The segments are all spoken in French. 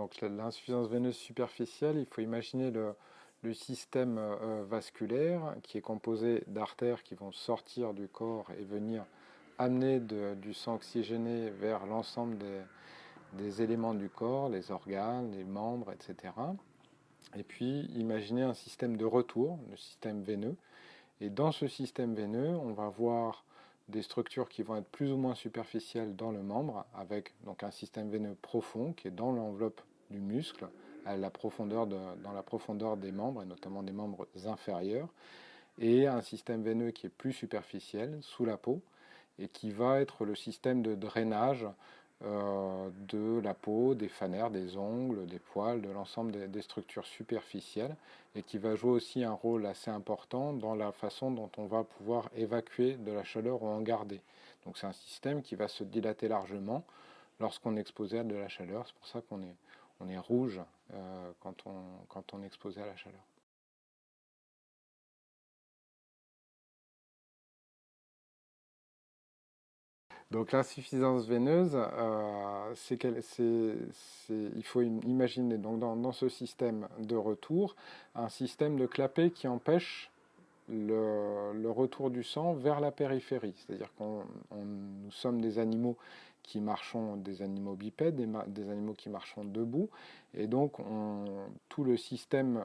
Donc l'insuffisance veineuse superficielle, il faut imaginer le système vasculaire qui est composé d'artères qui vont sortir du corps et venir amener du sang oxygéné vers l'ensemble des éléments du corps, les organes, les membres, etc. Et puis imaginez un système de retour, le système veineux. Et dans ce système veineux, on va voir des structures qui vont être plus ou moins superficielles dans le membre, avec donc un système veineux profond qui est dans l'enveloppe du muscle, dans la profondeur des membres, et notamment des membres inférieurs, et un système veineux qui est plus superficiel, sous la peau, et qui va être le système de drainage de la peau, des fanères, des ongles, des poils, de l'ensemble des structures superficielles, et qui va jouer aussi un rôle assez important dans la façon dont on va pouvoir évacuer de la chaleur ou en garder. Donc c'est un système qui va se dilater largement lorsqu'on est exposé à de la chaleur. C'est pour ça on est rouge quand on est exposé à la chaleur. Donc l'insuffisance veineuse, il faut imaginer donc dans ce système de retour un système de clapet qui empêche le retour du sang vers la périphérie. C'est-à-dire que nous sommes des animaux qui marchons, des animaux bipèdes, des animaux qui marchons debout, et donc tout le système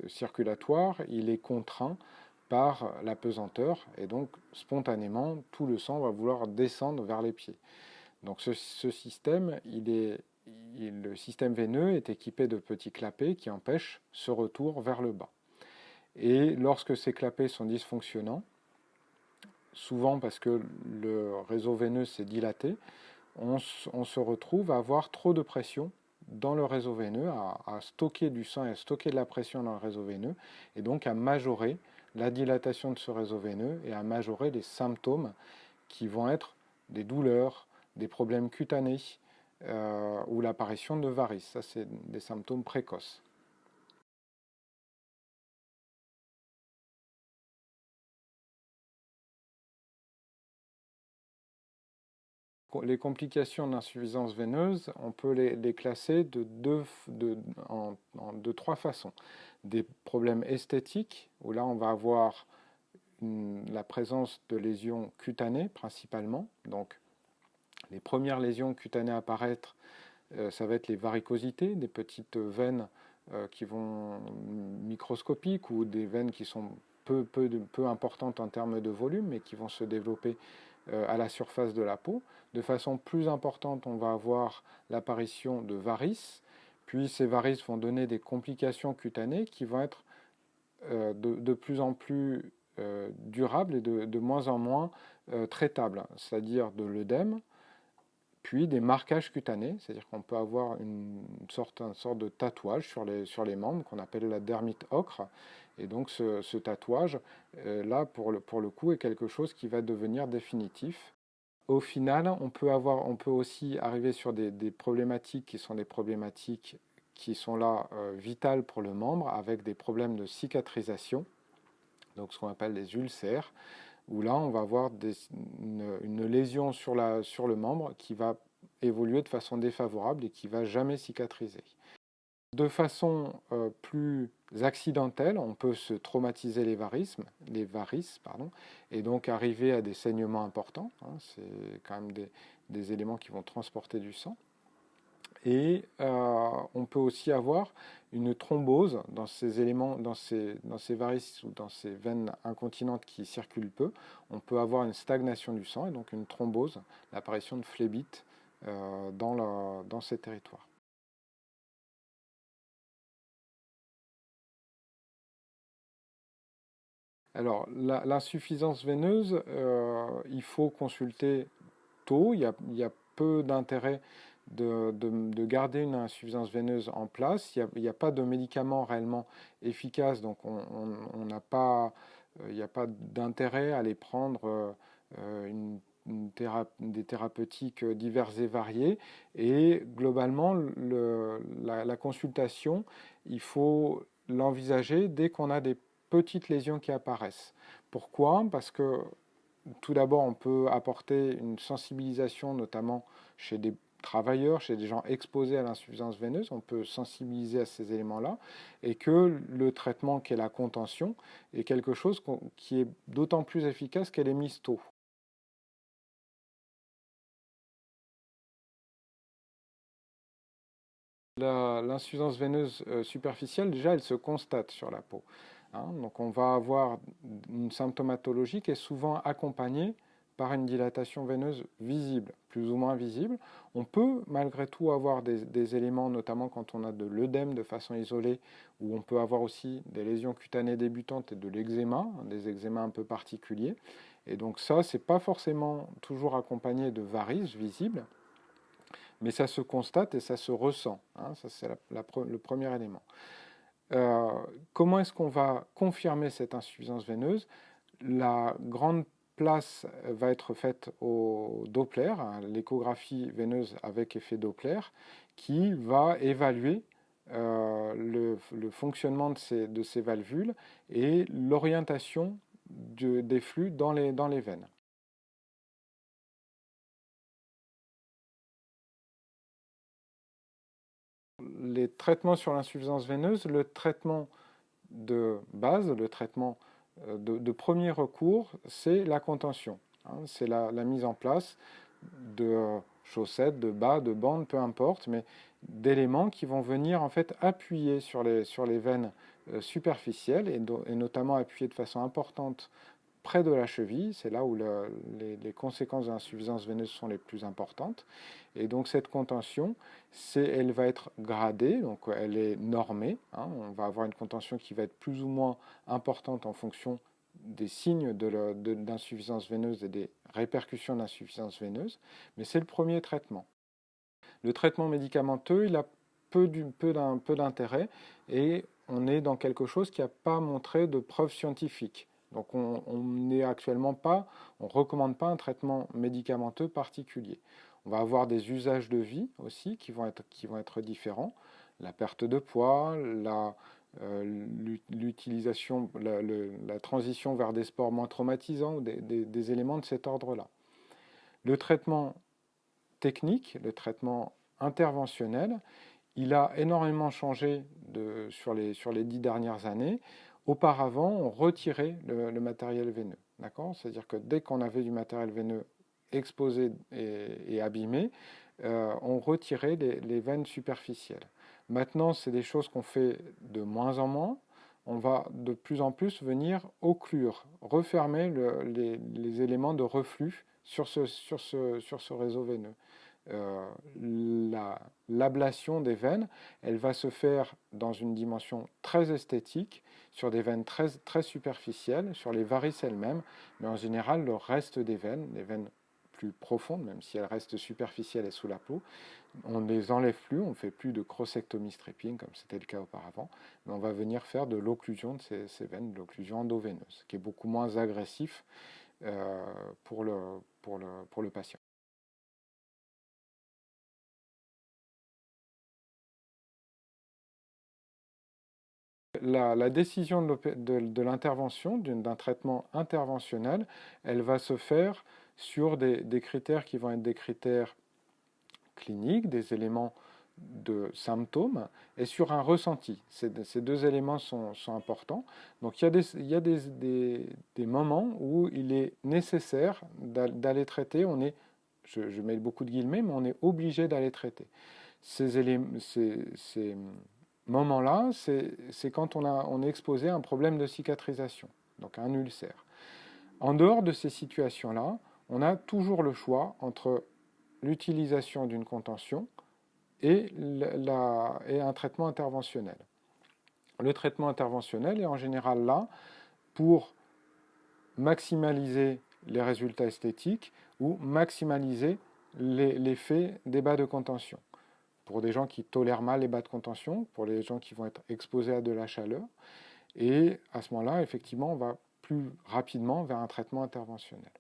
circulatoire, il est contraint par la pesanteur, et donc spontanément, tout le sang va vouloir descendre vers les pieds. Donc ce système, le système veineux est équipé de petits clapets qui empêchent ce retour vers le bas. Et lorsque ces clapets sont dysfonctionnants, souvent parce que le réseau veineux s'est dilaté, on se retrouve à avoir trop de pression dans le réseau veineux, à stocker du sang et à stocker de la pression dans le réseau veineux, et donc à majorer la dilatation de ce réseau veineux et à majorer les symptômes qui vont être des douleurs, des problèmes cutanés ou l'apparition de varices. Ça, c'est des symptômes précoces. Les complications d'insuffisance veineuse, on peut les classer de trois façons. Des problèmes esthétiques, où là on va avoir la présence de lésions cutanées principalement. Donc les premières lésions cutanées à apparaître, ça va être les varicosités, des petites veines qui vont microscopiques ou des veines qui sont peu importantes en termes de volume, mais qui vont se développer à la surface de la peau. De façon plus importante, on va avoir l'apparition de varices, puis ces varices vont donner des complications cutanées qui vont être de plus en plus durables et de moins en moins traitables, c'est-à-dire de l'œdème, puis des marquages cutanés, c'est-à-dire qu'on peut avoir une sorte de tatouage sur les membres qu'on appelle la dermite ocre. Et donc ce tatouage, là, pour le coup, est quelque chose qui va devenir définitif. Au final, on peut aussi arriver sur des problématiques qui sont des problématiques qui sont là vitales pour le membre, avec des problèmes de cicatrisation, donc ce qu'on appelle les ulcères, où là on va avoir une lésion sur le membre qui va évoluer de façon défavorable et qui ne va jamais cicatriser. De façon plus accidentelle, on peut se traumatiser les varices, et donc arriver à des saignements importants. C'est quand même des éléments qui vont transporter du sang. Et on peut aussi avoir une thrombose dans ces éléments, dans ces varices ou dans ces veines incontinentes qui circulent peu. On peut avoir une stagnation du sang et donc une thrombose, l'apparition de phlébites dans ces territoires. Alors, l'insuffisance veineuse, il faut consulter tôt. Il y a peu d'intérêt de garder une insuffisance veineuse en place. Il n'y a pas de médicaments réellement efficaces, donc il n'y a pas d'intérêt à les prendre des thérapeutiques diverses et variées. Et globalement, la consultation, il faut l'envisager dès qu'on a des petites lésions qui apparaissent. Pourquoi? Parce que tout d'abord, on peut apporter une sensibilisation, notamment chez des travailleurs, chez des gens exposés à l'insuffisance veineuse, on peut sensibiliser à ces éléments-là, et que le traitement qui est la contention est quelque chose qui est d'autant plus efficace qu'elle est mise tôt. L'insuffisance veineuse superficielle, déjà, elle se constate sur la peau. Hein. Donc on va avoir une symptomatologie qui est souvent accompagnée par une dilatation veineuse visible, plus ou moins visible. On peut malgré tout avoir des éléments, notamment quand on a de l'œdème de façon isolée, où on peut avoir aussi des lésions cutanées débutantes et de l'eczéma, des eczémas un peu particuliers. Et donc ça, c'est pas forcément toujours accompagné de varices visibles, mais ça se constate et ça se ressent. Hein, ça, c'est le premier élément. Comment est-ce qu'on va confirmer cette insuffisance veineuse? La grande place va être faite au Doppler, hein, l'échographie veineuse avec effet Doppler, qui va évaluer le fonctionnement de ces valvules et l'orientation des flux dans les veines. Les traitements sur l'insuffisance veineuse, le traitement de base, le traitement de premier recours, c'est la contention. Hein, c'est la mise en place de chaussettes, de bas, de bandes, peu importe, mais d'éléments qui vont venir en fait appuyer sur les veines superficielles et notamment appuyer de façon importante près de la cheville, c'est là où les conséquences de l'insuffisance veineuse sont les plus importantes. Et donc cette contention, elle va être gradée, donc elle est normée. Hein, on va avoir une contention qui va être plus ou moins importante en fonction des signes d'insuffisance veineuse et des répercussions d'insuffisance veineuse, mais c'est le premier traitement. Le traitement médicamenteux, il a peu d'intérêt et on est dans quelque chose qui n'a pas montré de preuves scientifiques. Donc on n'est actuellement pas, on ne recommande pas un traitement médicamenteux particulier. On va avoir des usages de vie aussi qui vont être différents. La perte de poids, l'utilisation, la transition vers des sports moins traumatisants ou des éléments de cet ordre-là. Le traitement technique, le traitement interventionnel, il a énormément changé sur les 10 dernières années. Auparavant, on retirait le matériel veineux. C'est-à-dire que dès qu'on avait du matériel veineux exposé et abîmé, on retirait les veines superficielles. Maintenant, c'est des choses qu'on fait de moins en moins. On va de plus en plus venir occlure, refermer les éléments de reflux sur ce réseau veineux. L'ablation des veines, elle va se faire dans une dimension très esthétique, sur des veines très superficielles, sur les varices elles-mêmes, mais en général, le reste des veines, les veines plus profondes, même si elles restent superficielles et sous la peau, on ne les enlève plus, on ne fait plus de crossectomie stripping comme c'était le cas auparavant, mais on va venir faire de l'occlusion de ces veines, de l'occlusion endoveineuse, qui est beaucoup moins agressif pour le patient. La décision de l'intervention, d'un traitement interventionnel, elle va se faire sur des critères qui vont être des critères cliniques, des éléments de symptômes, et sur un ressenti. Ces deux éléments sont importants. Donc il y a des moments où il est nécessaire d'aller traiter, je mets beaucoup de guillemets, mais on est obligé d'aller traiter. Ces moments-là, c'est quand on est exposé à un problème de cicatrisation, donc un ulcère. En dehors de ces situations-là, on a toujours le choix entre l'utilisation d'une contention et un traitement interventionnel. Le traitement interventionnel est en général là pour maximaliser les résultats esthétiques ou maximaliser l'effet des bas de contention. Pour des gens qui tolèrent mal les bas de contention, pour les gens qui vont être exposés à de la chaleur. Et à ce moment-là, effectivement, on va plus rapidement vers un traitement interventionnel.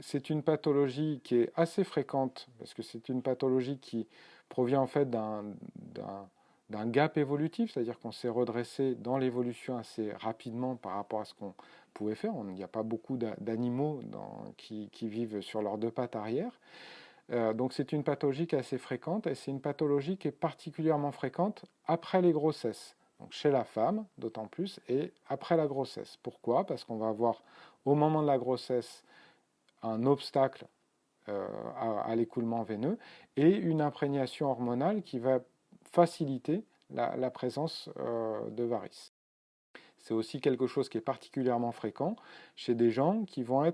C'est une pathologie qui est assez fréquente, parce que c'est une pathologie qui provient en fait d'un gap évolutif, c'est-à-dire qu'on s'est redressé dans l'évolution assez rapidement par rapport à ce qu'on pouvait faire. Il n'y a pas beaucoup d'animaux qui vivent sur leurs deux pattes arrière. Donc c'est une pathologie qui est assez fréquente et c'est une pathologie qui est particulièrement fréquente après les grossesses. Donc chez la femme, d'autant plus, et après la grossesse. Pourquoi? Parce qu'on va avoir au moment de la grossesse un obstacle à l'écoulement veineux et une imprégnation hormonale qui va faciliter la présence de varices. C'est aussi quelque chose qui est particulièrement fréquent chez des gens qui vont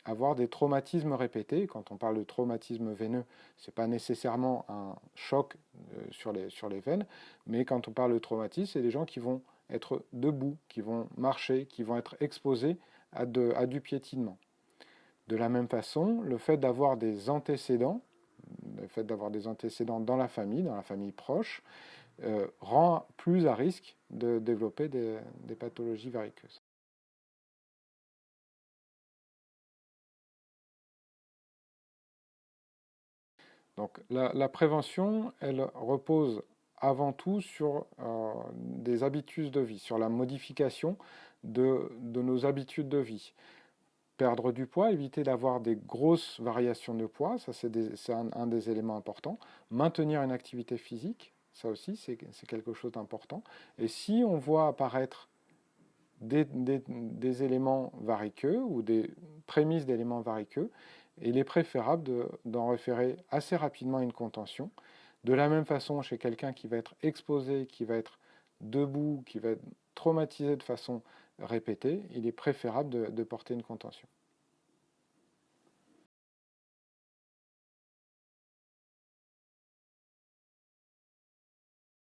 avoir des traumatismes répétés. Quand on parle de traumatisme veineux, ce n'est pas nécessairement un choc sur les veines, mais quand on parle de traumatisme, c'est des gens qui vont être debout, qui vont marcher, qui vont être exposés à du piétinement. De la même façon, le fait d'avoir des antécédents, dans la famille proche, rend plus à risque de développer des pathologies variqueuses. Donc la prévention, elle repose avant tout sur des habitudes de vie, sur la modification de nos habitudes de vie. Perdre du poids, éviter d'avoir des grosses variations de poids, ça c'est un des éléments importants. Maintenir une activité physique, ça aussi c'est quelque chose d'important. Et si on voit apparaître des éléments variqueux ou des prémices d'éléments variqueux, il est préférable d'en référer assez rapidement à une contention. De la même façon, chez quelqu'un qui va être exposé, qui va être debout, qui va être traumatisé de façon répétée, il est préférable de porter une contention.